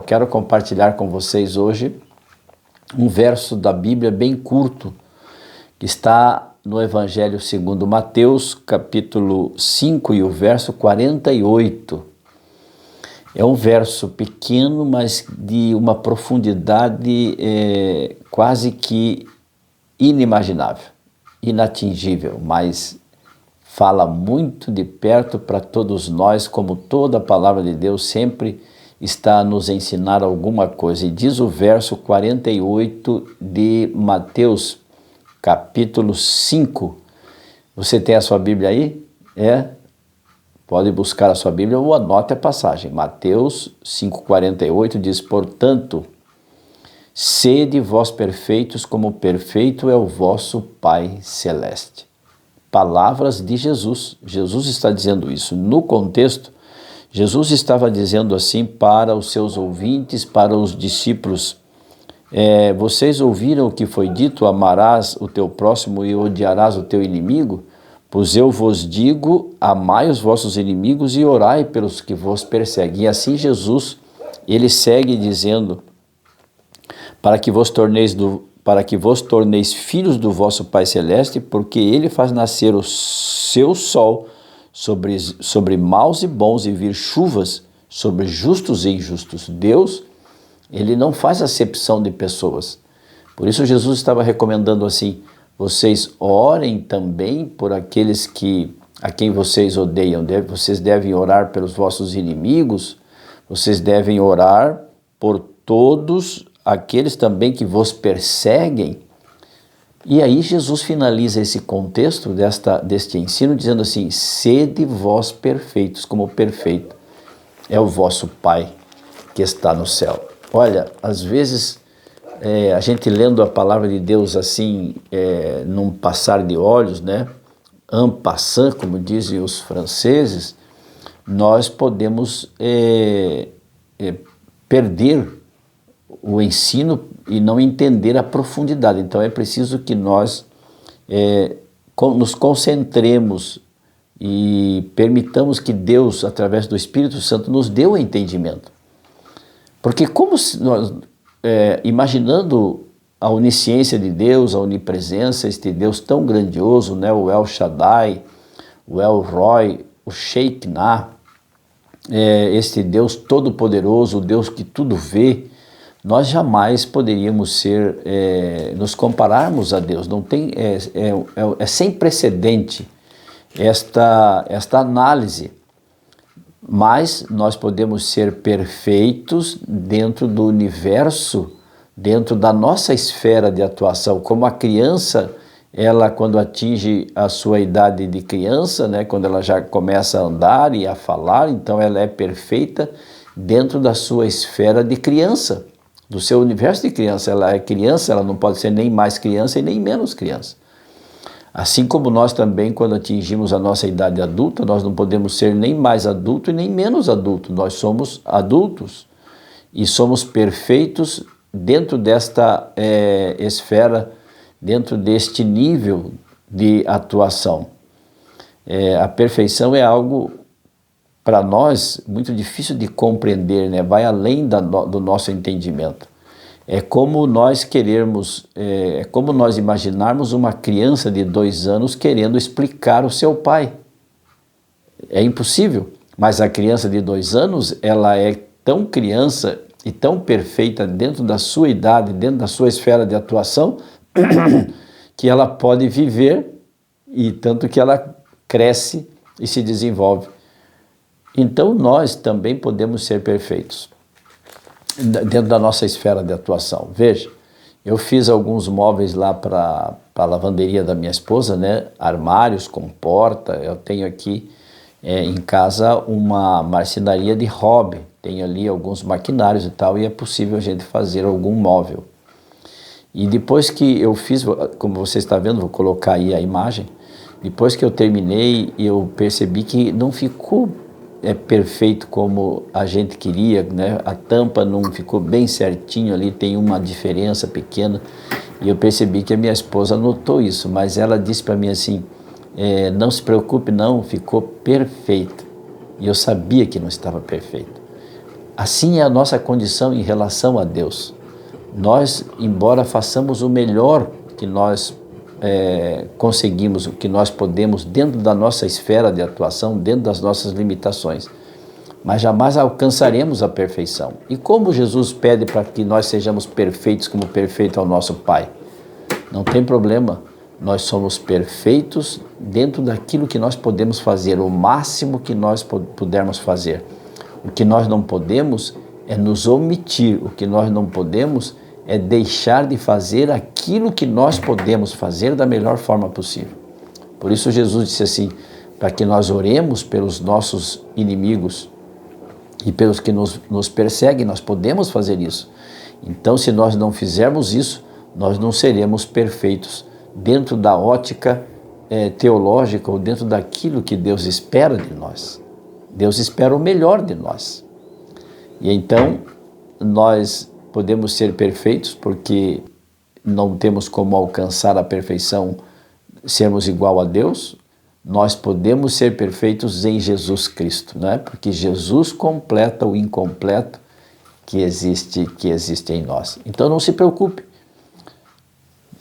quero compartilhar com vocês hoje um verso da Bíblia bem curto, que está no Evangelho segundo Mateus, capítulo 5 e o verso 48. É um verso pequeno, mas de uma profundidade quase que inimaginável, inatingível, mas fala muito de perto para todos nós, como toda a palavra de Deus sempre está a nos ensinar alguma coisa. E diz o verso 48 de Mateus, capítulo 5. Você tem a sua Bíblia aí? Pode buscar a sua Bíblia ou anote a passagem. Mateus 5,48 diz: portanto, sede vós perfeitos, como perfeito é o vosso Pai Celeste. Palavras de Jesus. Jesus está dizendo isso. No contexto, Jesus estava dizendo assim para os seus ouvintes, para os discípulos: vocês ouviram o que foi dito, amarás o teu próximo e odiarás o teu inimigo? Pois eu vos digo, amai os vossos inimigos e orai pelos que vos perseguem. E assim Jesus, ele segue dizendo, para que vos torneis filhos do vosso Pai Celeste, porque ele faz nascer o seu sol sobre maus e bons e vir chuvas sobre justos e injustos. Deus, ele não faz acepção de pessoas. Por isso Jesus estava recomendando assim: vocês orem também por aqueles a quem vocês odeiam. Vocês devem orar pelos vossos inimigos. Vocês devem orar por todos aqueles também que vos perseguem. E aí Jesus finaliza esse contexto deste ensino dizendo assim: sede vós perfeitos, como perfeito é o vosso Pai que está no céu. Olha, às vezes a gente lendo a palavra de Deus assim, num passar de olhos, né? En passant, como dizem os franceses, nós podemos perder o ensino e não entender a profundidade. Então é preciso que nós nos concentremos e permitamos que Deus, através do Espírito Santo, nos dê o entendimento. Porque como se nós, imaginando a onisciência de Deus, a onipresença, este Deus tão grandioso, né? O El Shaddai, o El Roi, o Shekinah, este Deus todo-poderoso, o Deus que tudo vê, nós jamais poderíamos nos compararmos a Deus. Não tem, sem precedente esta análise. Mas nós podemos ser perfeitos dentro do universo, dentro da nossa esfera de atuação. Como a criança, ela quando atinge a sua idade de criança, né, quando ela já começa a andar e a falar, então ela é perfeita dentro da sua esfera de criança, do seu universo de criança. Ela é criança, ela não pode ser nem mais criança e nem menos criança. Assim como nós também, quando atingimos a nossa idade adulta, nós não podemos ser nem mais adulto e nem menos adulto. Nós somos adultos e somos perfeitos dentro desta esfera, dentro deste nível de atuação. A perfeição é algo, para nós, muito difícil de compreender, né? Vai além do nosso entendimento. É como nós como nós imaginarmos uma criança de 2 anos querendo explicar o seu pai. É impossível, mas a criança de 2 anos, ela é tão criança e tão perfeita dentro da sua idade, dentro da sua esfera de atuação, que ela pode viver, e tanto que ela cresce e se desenvolve. Então nós também podemos ser perfeitos dentro da nossa esfera de atuação. Veja, eu fiz alguns móveis lá para a lavanderia da minha esposa, né? Armários com porta. Eu tenho aqui em casa uma marcenaria de hobby, tenho ali alguns maquinários e tal, e é possível a gente fazer algum móvel. E depois que eu fiz, como você está vendo, vou colocar aí a imagem, depois que eu terminei, eu percebi que não ficou perfeito como a gente queria, né? A tampa não ficou bem certinho ali, tem uma diferença pequena, e eu percebi que a minha esposa notou isso, mas ela disse para mim assim: não se preocupe não, ficou perfeito. E eu sabia que não estava perfeito. Assim é a nossa condição em relação a Deus. Nós, embora façamos o melhor que nós conseguimos, o que nós podemos dentro da nossa esfera de atuação, dentro das nossas limitações, mas jamais alcançaremos a perfeição. E como Jesus pede para que nós sejamos perfeitos como perfeito é o nosso Pai? Não tem problema, nós somos perfeitos dentro daquilo que nós podemos fazer, o máximo que nós pudermos fazer. O que nós não podemos é nos omitir, o que nós não podemos é deixar de fazer aquilo que nós podemos fazer da melhor forma possível. Por isso Jesus disse assim, para que nós oremos pelos nossos inimigos e pelos que nos perseguem, nós podemos fazer isso. Então, se nós não fizermos isso, nós não seremos perfeitos dentro da ótica teológica ou dentro daquilo que Deus espera de nós. Deus espera o melhor de nós. E então, nós podemos ser perfeitos porque não temos como alcançar a perfeição, sermos igual a Deus. Nós podemos ser perfeitos em Jesus Cristo, né? Porque Jesus completa o incompleto que existe em nós. Então não se preocupe.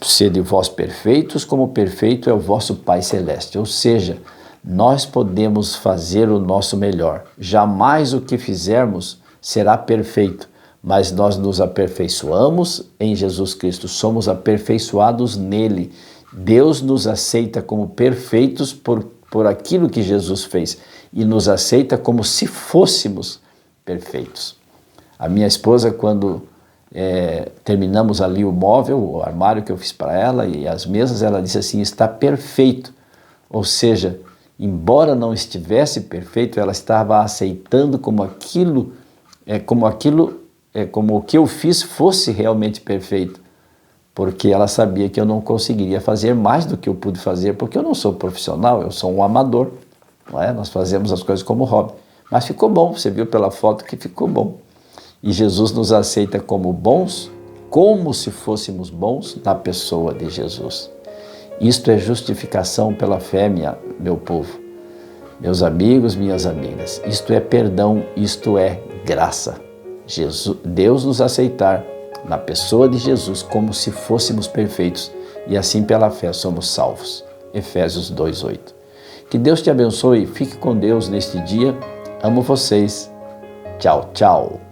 Sede vós perfeitos, como perfeito é o vosso Pai Celeste. Ou seja, nós podemos fazer o nosso melhor. Jamais o que fizermos será perfeito, mas nós nos aperfeiçoamos em Jesus Cristo, somos aperfeiçoados nele. Deus nos aceita como perfeitos por aquilo que Jesus fez e nos aceita como se fôssemos perfeitos. A minha esposa, quando terminamos ali o móvel, o armário que eu fiz para ela e as mesas, ela disse assim, está perfeito. Ou seja, embora não estivesse perfeito, ela estava aceitando como o que eu fiz fosse realmente perfeito, porque ela sabia que eu não conseguiria fazer mais do que eu pude fazer, porque eu não sou profissional, eu sou um amador, não é? Nós fazemos as coisas como hobby, mas ficou bom, você viu pela foto que ficou bom. E Jesus nos aceita como bons, como se fôssemos bons na pessoa de Jesus. Isto é justificação pela fé, meu povo, meus amigos, minhas amigas. Isto é perdão, isto é graça. Deus nos aceitar na pessoa de Jesus como se fôssemos perfeitos e assim pela fé somos salvos. Efésios 2:8. Que Deus te abençoe, fique com Deus neste dia. Amo vocês. Tchau, tchau.